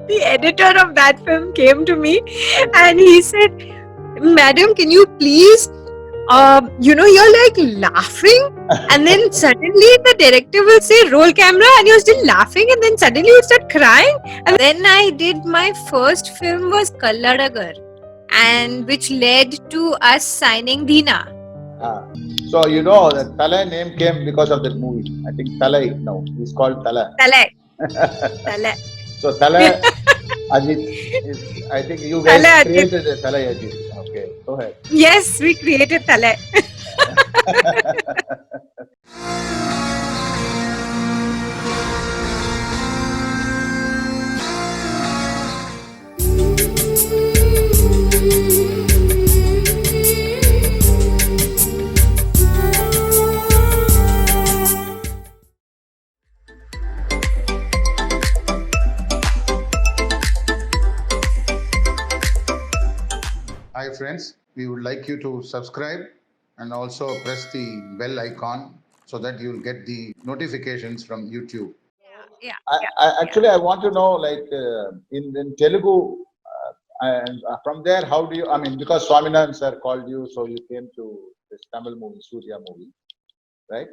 The editor of that film came to me and he said, "Madam, can you please, you're like laughing, and then suddenly the director will say roll camera and you're still laughing, and then suddenly you start crying." And then I did my first film was Kalladagar, and which led to us signing Dheena. So you know that Thala name came because of that movie. I think Thala now he's called Thala. Thala. So Thala Ajit is, I think you guys Thala Ajit. created a Thala Ajit. Okay, go ahead. Yes, we created Thala. Hi friends, we would like you to subscribe and also press the bell icon so that you will get the notifications from YouTube. Actually, I want to know, like in Telugu, and from there, how do you? I mean, because Swaminathan sir called you, so you came to this Tamil movie, Surya movie, right?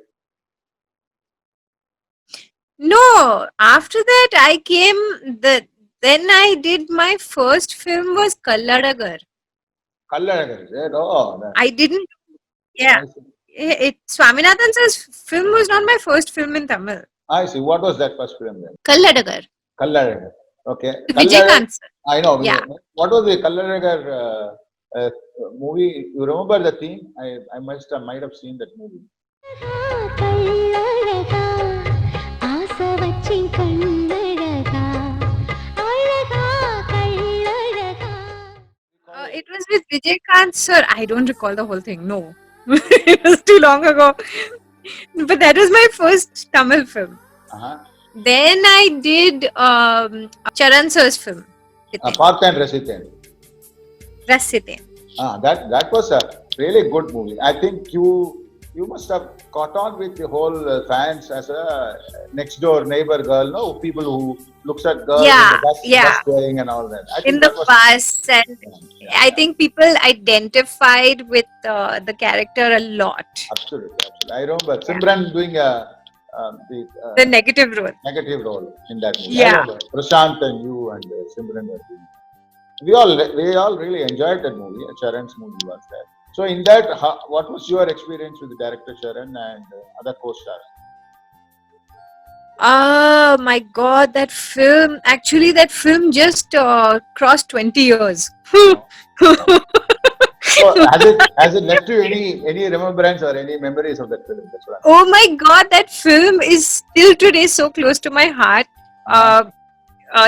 No, after that I came. Then I did my first film was Kalladagar. Kalladagar, is it? Oh, I didn't. Yeah. Swaminathan sir's film was not my first film in Tamil. I see. What was that first film then? Kalladagar. Kalladagar. Okay. Vijaykanth sir. I know. Yeah. What was the Kalladagar movie? You remember the theme? I might have seen that movie. It was with Vijaykanth sir. I don't recall the whole thing. No. It was too long ago. But that was my first Tamil film. Then I did Charan sir's film. Parthen Rasithen. That was a really good movie. I think you must have caught on with the whole fans as a next door neighbor girl, no? People who looks at girls in the bus going and all that. In the bus, and I think people identified with the character a lot. Absolutely. I remember Simran doing the negative role. Negative role in that movie. Yeah. Prashant and you and Simran were doing. We all really enjoyed that movie. Charan's movie was there. So in that, what was your experience with the director Charan and other co-stars? Oh my God, that film! Actually, that film just crossed 20 years. So has it left you any remembrance or any memories of that film? Oh my God, that film is still today so close to my heart.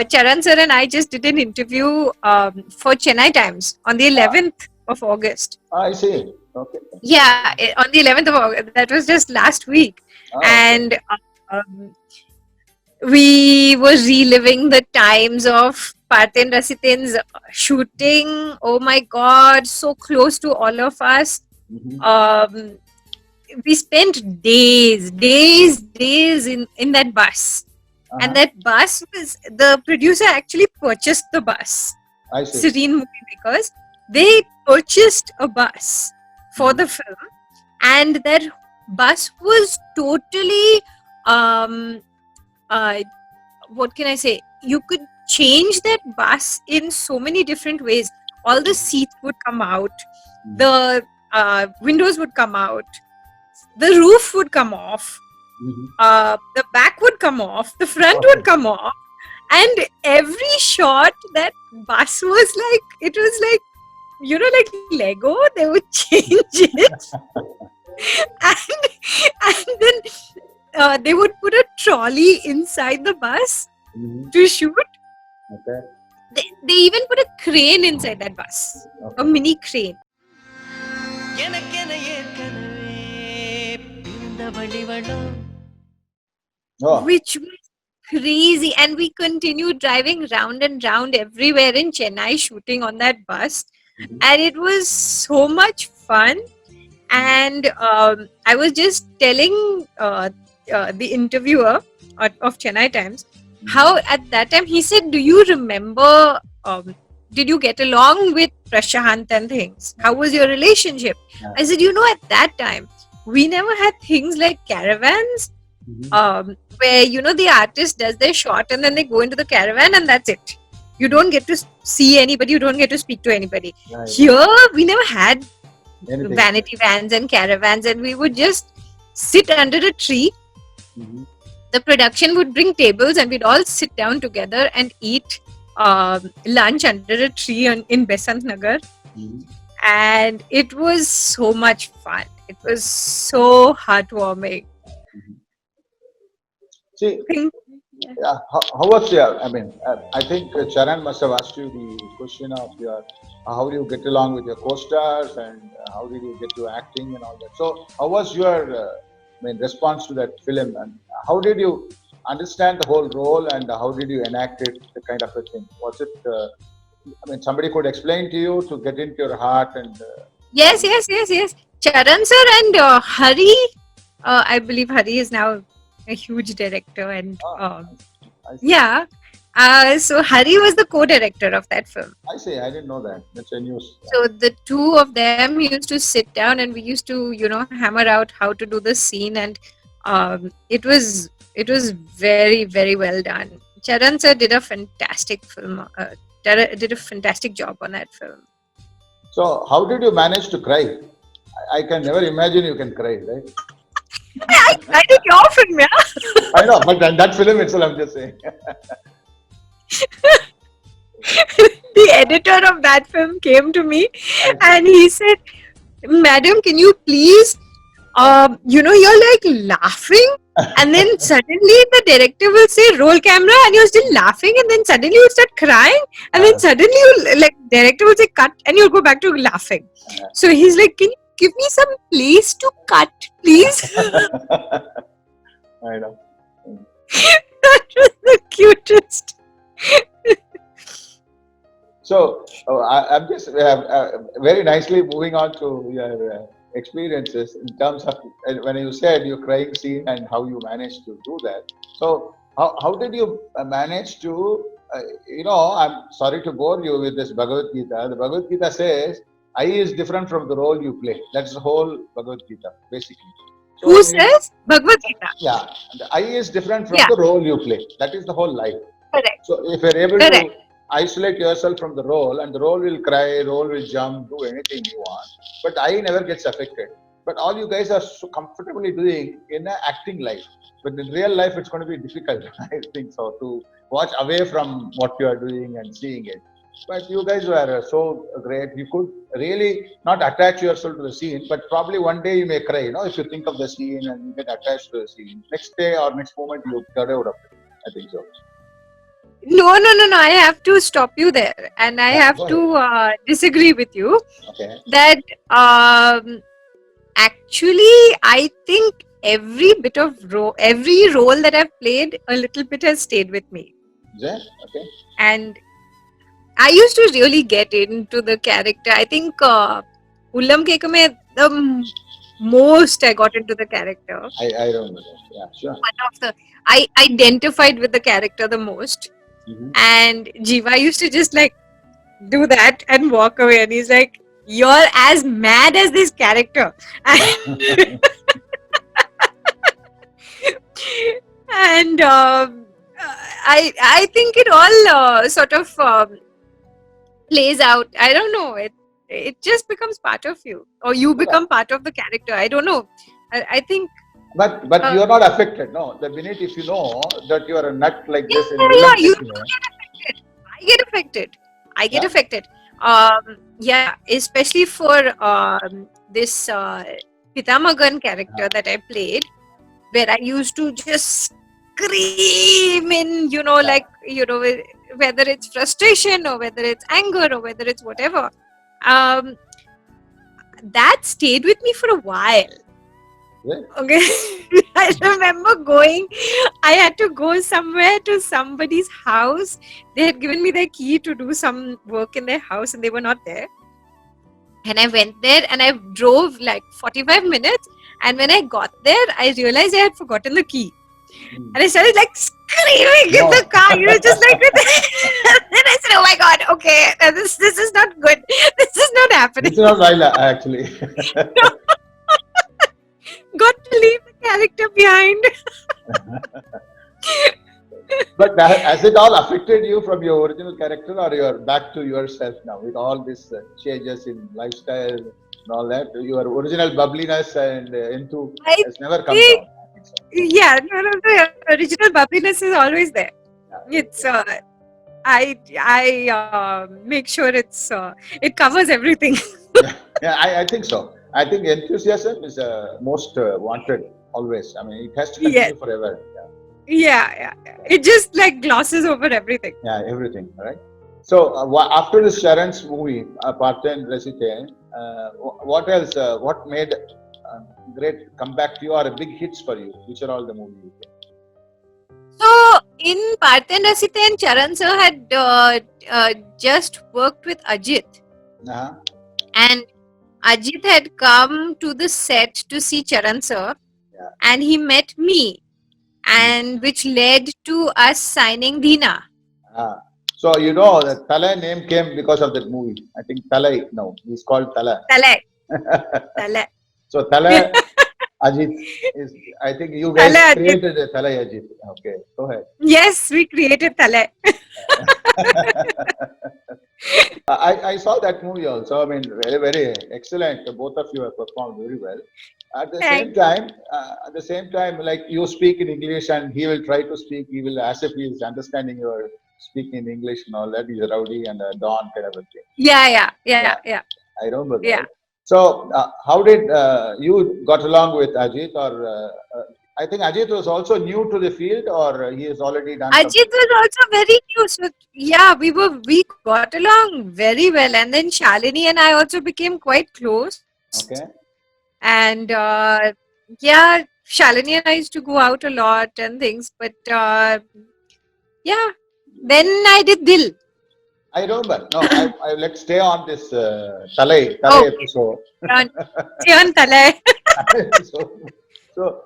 Charan sir and I just did an interview for Chennai Times on the 11th of August. I see. Okay. Yeah, on the 11th of August. That was just last week. And we were reliving the times of Parthen Rasithen's shooting. Oh my God, so close to all of us. We spent days in that bus. And that bus was, the producer actually purchased the bus. I see. Serene Movie Makers. They purchased a bus for the film, and that bus was totally, what can I say? You could change that bus in so many different ways. All the seats would come out, the windows would come out, the roof would come off. The back would come off, the front would come off, and every shot that bus was like, it was like, like Lego, they would change it. and then they would put a trolley inside the bus to shoot. Okay. They even put a crane inside that bus, a mini crane. Which was crazy, and we continued driving round and round everywhere in Chennai shooting on that bus, and it was so much fun. And I was just telling the interviewer of Chennai Times how at that time he said, "Do you remember? Did you get along with Prashant and things? How was your relationship?" I said, at that time we never had things like caravans, where the artist does their shot and then they go into the caravan and that's it. You don't get to see anybody. You don't get to speak to anybody. Here we never had vanity vans and caravans, and we would just sit under a tree. The production would bring tables and we'd all sit down together and eat lunch under a tree in Besant Nagar. And it was so much fun. It was so heartwarming. See, how was your, I think Charan must have asked you the question of how do you get along with your co-stars and how did you get to acting and all that. So how was your response to that film, and how did you understand the whole role and how did you enact it, the kind of a thing? Was it, somebody could explain to you to get into your heart and... Yes. Charan sir and Hari, I believe Hari is now a huge director and so Hari was the co-director of that film. I see, I didn't know that. That's a news. So the two of them used to sit down and we used to, hammer out how to do the scene, and it was very, very well done. Charan sir did a fantastic film, did a fantastic job on that film. So how did you manage to cry? I can never imagine you can cry, right? I cried in your film, yeah. I know, but that film itself, I'm just saying. The editor of that film came to me and he said, "Madam, can you please, you're like laughing and then suddenly the director will say roll camera and you're still laughing and then suddenly you start crying and then suddenly director will say cut and you'll go back to laughing." So he's like, "Can you give me some place to cut, please?" I know. That was the cutest. So I'm just very nicely moving on to your experiences in terms of when you said your crying scene and how you managed to do that. So how did you manage to, I'm sorry to bore you with this Bhagavad Gita. The Bhagavad Gita says, I is different from the role you play. That's the whole Bhagavad Gita, basically. So who says? Bhagavad Gita. Yeah. The I is different from the role you play. That is the whole life. Correct. So if you're able to isolate yourself from the role, and the role will cry, role will jump, do anything you want, but I never gets affected. But all you guys are so comfortably doing in an acting life. But in real life, it's going to be difficult, I think so, to watch away from what you are doing and seeing it. But you guys were so great. You could really not attach yourself to the scene, but probably one day you may cry, if you think of the scene and you get attached to the scene. Next day or next moment, you get out of it. I think so. No. I have to stop you there, and I have to disagree with you. Okay. That actually, I think every role that I've played, a little bit has stayed with me. Yeah. Okay. And I used to really get into the character. I think Ullam Ketkume, the most I got into the character. I remember that. Yeah, sure. I identified with the character the most. Mm-hmm. And Jiva used to just do that and walk away, and he's like, "You're as mad as this character." And I think it all sort of plays out. I don't know. It just becomes part of you, or you become part of the character. I don't know. I think. But you are not affected, no. The minute if you know that you are a nut like this, you don't get affected. I get affected. Especially for this Pithamagan character that I played, where I used to just scream in, whether it's frustration or whether it's anger or whether it's whatever. That stayed with me for a while. Yeah. Okay. I remember I had to go somewhere to somebody's house. They had given me their key to do some work in their house and they were not there. And I went there and I drove 45 minutes. And when I got there, I realized I had forgotten the key. And I started like screaming in the car, just like with and I said, oh my God, okay, this is not good. This is not happening. This is not Laila, actually. Got to leave the character behind. But has it all affected you from your original character, or you're back to yourself now with all these changes in lifestyle and all that? Your original bubbliness and has never come down. Yeah, no, the original bubbliness is always there. Yeah. It's I make sure it covers everything. I think so. I think enthusiasm is most wanted always. I mean, it has to continue forever. Yeah. It just like glosses over everything. Yeah, everything, right? So after this Sharan's movie, Parthen Rasithen, what else? What made great comeback to you or big hits for you? Which are all the movies? So in Parthen Rasithen, Charan sir had just worked with Ajit, and Ajit had come to the set to see Charan sir, and he met me. And which led to us signing Dheena. So the Thala name came because of that movie. I think Thala, no, he's called Thala. Thala. So Thala Ajit is, I think you guys created a Thala Ajit. Okay, go ahead. Yes, we created Thala. I saw that movie also. I mean, very, very excellent. Both of you have performed very well. At the same time, like you speak in English and he will try to speak, he will as if he is understanding your speaking in English and all that. He's a rowdy and a Don kind of a thing. Yeah. I remember that. Yeah. So, how did you got along with Ajit? Or I think Ajit was also new to the field, or he has already done. Ajit was also very new. So yeah, we got along very well, and then Shalini and I also became quite close. Okay. And Shalini and I used to go out a lot and things, but then I did Dhill. I remember. No, let's stay on this Thalai episode. Stay on Thalai. So,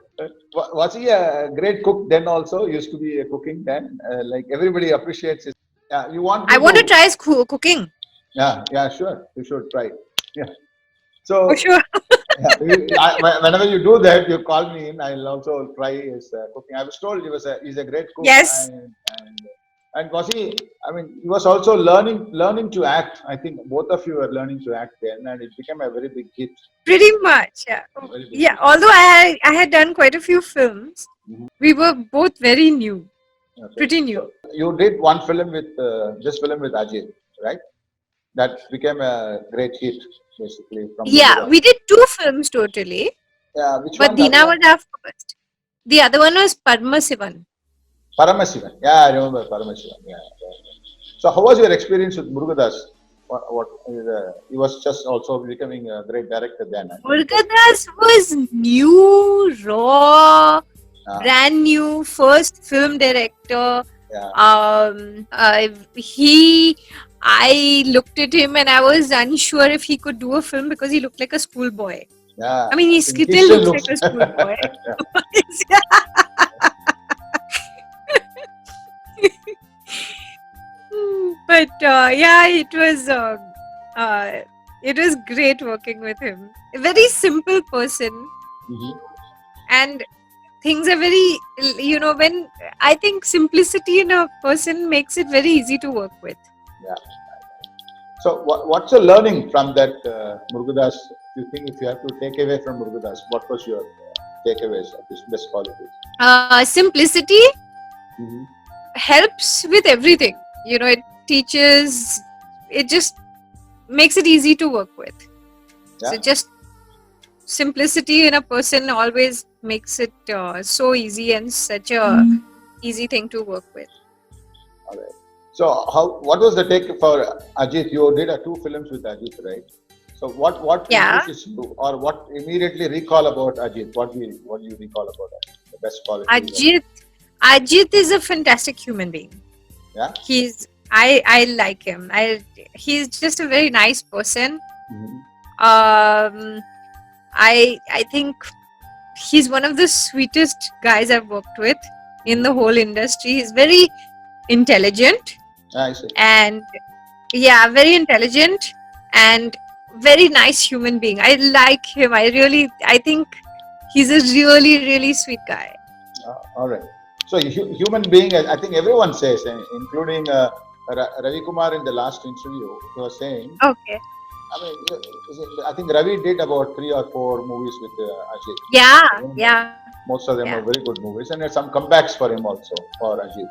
was he a great cook then also? Used to be a cooking then? Like everybody appreciates it. I want to try his cooking. Yeah, sure. You should try. Yeah. So, for sure. Whenever you do that, you call me in. I'll also try his cooking. I was told he's a great cook. Yes. And was he? I mean, he was also learning to act. I think both of you were learning to act then, and it became a very big hit. Pretty much, yeah. Yeah. Although I had done quite a few films, we were both very new, pretty new. So you did one film with this film with Ajit, right? That became a great hit, basically. We did 2 films totally. Yeah, which but one? But Dheena was our first. The other one was Paramasivan. Paramasivan. Yeah, I remember Paramasivan. Yeah. So how was your experience with Murugadas? He was just also becoming a great director then. Murugadas was new, raw, brand new, first film director. Yeah. I looked at him and I was unsure if he could do a film because he looked like a schoolboy. Yeah. I mean, he still looks like a schoolboy. But it was great working with him. A very simple person, and things are very, when I think simplicity in a person makes it very easy to work with. Yeah. So what's your learning from that Murugadas? You think if you have to take away from Murugadas, what was your takeaways of his best qualities? Simplicity helps with everything. It teaches, it just makes it easy to work with. Yeah. So just simplicity in a person always makes it so easy and such a easy thing to work with. All right. So what was the take for Ajit? You did 2 films with Ajit, right? So what impresses you, or what immediately recall about Ajit? What do you recall about Ajit? The best quality. Ajit is a fantastic human being. Yeah. I like him. He's just a very nice person. I think he's one of the sweetest guys I've worked with in the whole industry. He's very intelligent. I see. And yeah, very intelligent and very nice human being. I like him. I think he's a really, really sweet guy. All right. So human being, I think everyone says, including Ravi Kumar in the last interview, he was saying. Okay. I think Ravi did about 3 or 4 movies with Ajit. Yeah. Most of them are very good movies, and there's some comebacks for him also, for Ajit.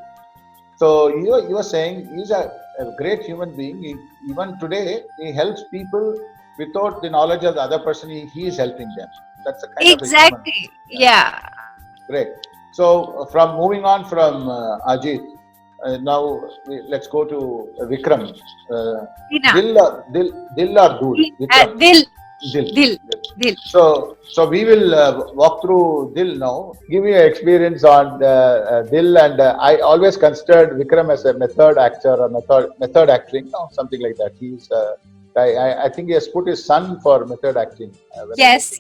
So you were saying he's a great human being. Even today, he helps people without the knowledge of the other person. He is helping them. That's the kind exactly. of Yeah. Great. So from moving on from Ajit, now let's go to Vikram. Dhill or Dhill? Dhill. So we will walk through Dhill now. Give me an experience on Dhill, and I always considered Vikram as a method actor or method acting, something like that. He's I think he has put his son for method acting. Yes.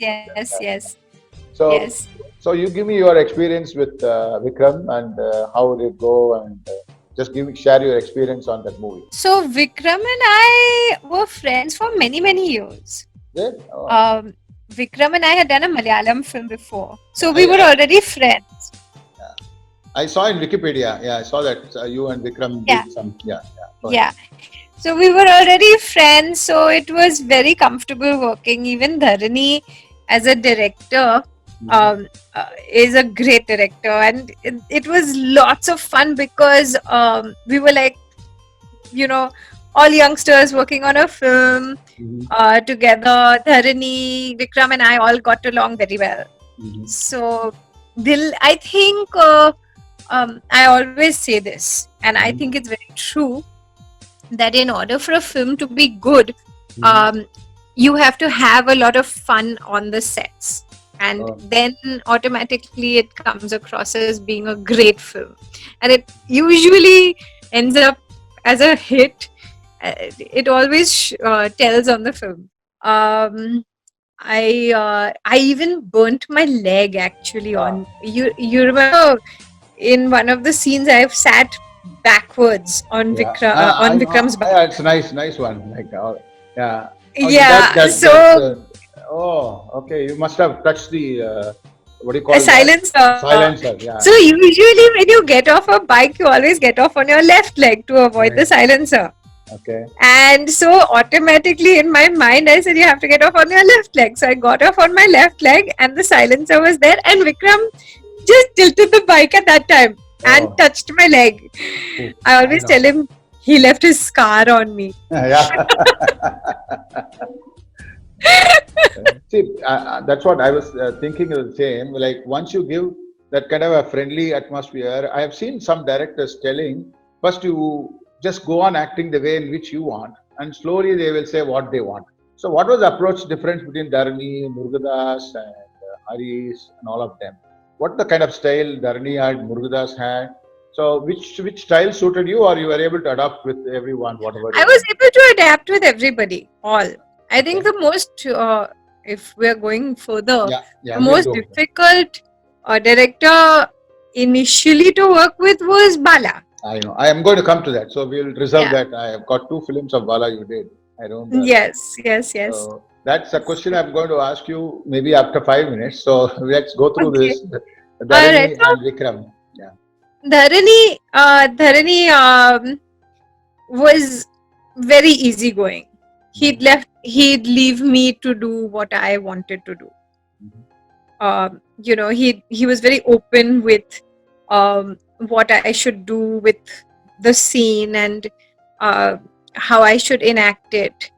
So you give me your experience with Vikram and how did it go, and just share your experience on that movie. So Vikram and I were friends for many years. Yeah? Oh. Vikram and I had done a Malayalam film before, so we were already friends. I saw in Wikipedia. Yeah, I saw that you and Vikram did some. Yeah. So we were already friends, so it was very comfortable working. Even Dharani, as a director, is a great director, and it was lots of fun because we were like, all youngsters working on a film together. Dharani, Vikram and I all got along very well. So Dhill, I think I always say this, and I think it's very true, that in order for a film to be good, you have to have a lot of fun on the sets. And then automatically it comes across as being a great film. And it usually ends up as a hit. It always tells on the film. I even burnt my leg actually on. You remember in one of the scenes I've sat backwards on Vikram's back. Yeah, it's a nice one. Like okay. You must have touched the what do you call it? Silencer. Silencer. Yeah. So usually when you get off a bike, you always get off on your left leg to avoid the silencer. Okay. And so automatically in my mind, I said you have to get off on your left leg. So I got off on my left leg, and the silencer was there, and Vikram just tilted the bike at that time and touched my leg. I always tell him he left his scar on me. Yeah. See, that's what I was thinking of the same. Like, once you give that kind of a friendly atmosphere, I have seen some directors telling, first you just go on acting the way in which you want, and slowly they will say what they want. So what was the approach difference between Dharani, Murugadas and Haris and all of them? What the kind of style Dharani had, Murugadas had? So which style suited you, or you were able to adapt with everyone, whatever? I was able to adapt with everybody, all. I think the most, if we are going further, the most difficult director initially to work with was Bala. I know. I am going to come to that. So we'll reserve that. I have got 2 films of Bala you did. I don't know. Yes. So that's a question I'm going to ask you maybe after 5 minutes. So let's go through this. Dharani and Vikram. Yeah. Dharani was very easygoing. He'd leave me to do what I wanted to do. He was very open with what I should do with the scene and how I should enact it.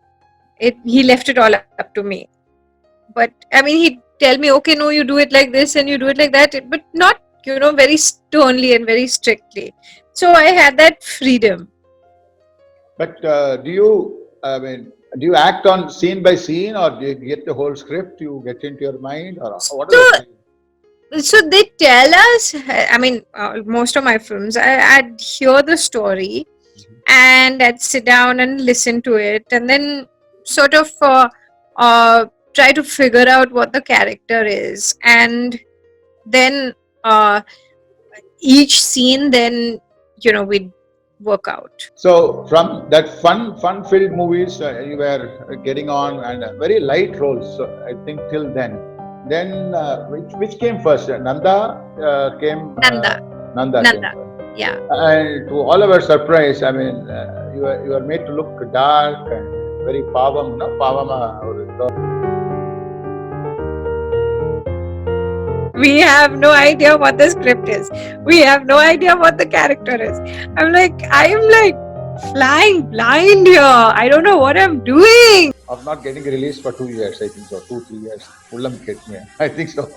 He left it all up to me. But I mean, he'd tell me, okay, no, you do it like this and you do it like that, but not, very sternly and very strictly. So I had that freedom. But do you act on scene by scene, or do you get the whole script, you get into your mind, or what is it? So they tell us, I mean, most of my films, I'd hear the story and I'd sit down and listen to it, and then sort of try to figure out what the character is, and then each scene, then we'd work out. So from that fun-filled movies, you were getting on and very light roles. So I think till then. Then which came first? Nandha came. Nandha. Nandha came Nandha. first. Yeah. And to all our surprise, I mean, you were made to look dark and very pavam, no? Pavama. We have no idea what the script is. We have no idea what the character is. I'm like flying blind here. I don't know what I'm doing. Of not getting released for 2 years, I think so. 2-3 years. Ullam Ketkume, I think so.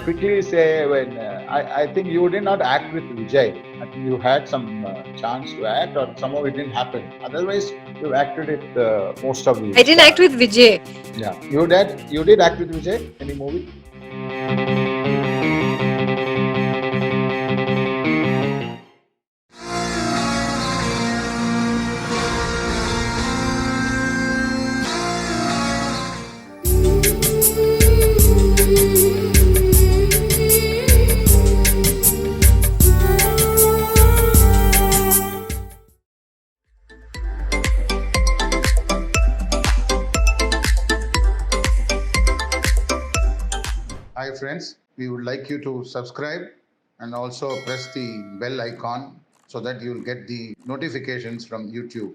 Quickly say, when I think you did not act with Vijay. I think you had some chance to act, or somehow it didn't happen. Otherwise, you acted it most of the. I didn't act with Vijay. Yeah, you did act with Vijay. Any movie? Hi friends, we would like you to subscribe and also press the bell icon so that you'll get the notifications from YouTube.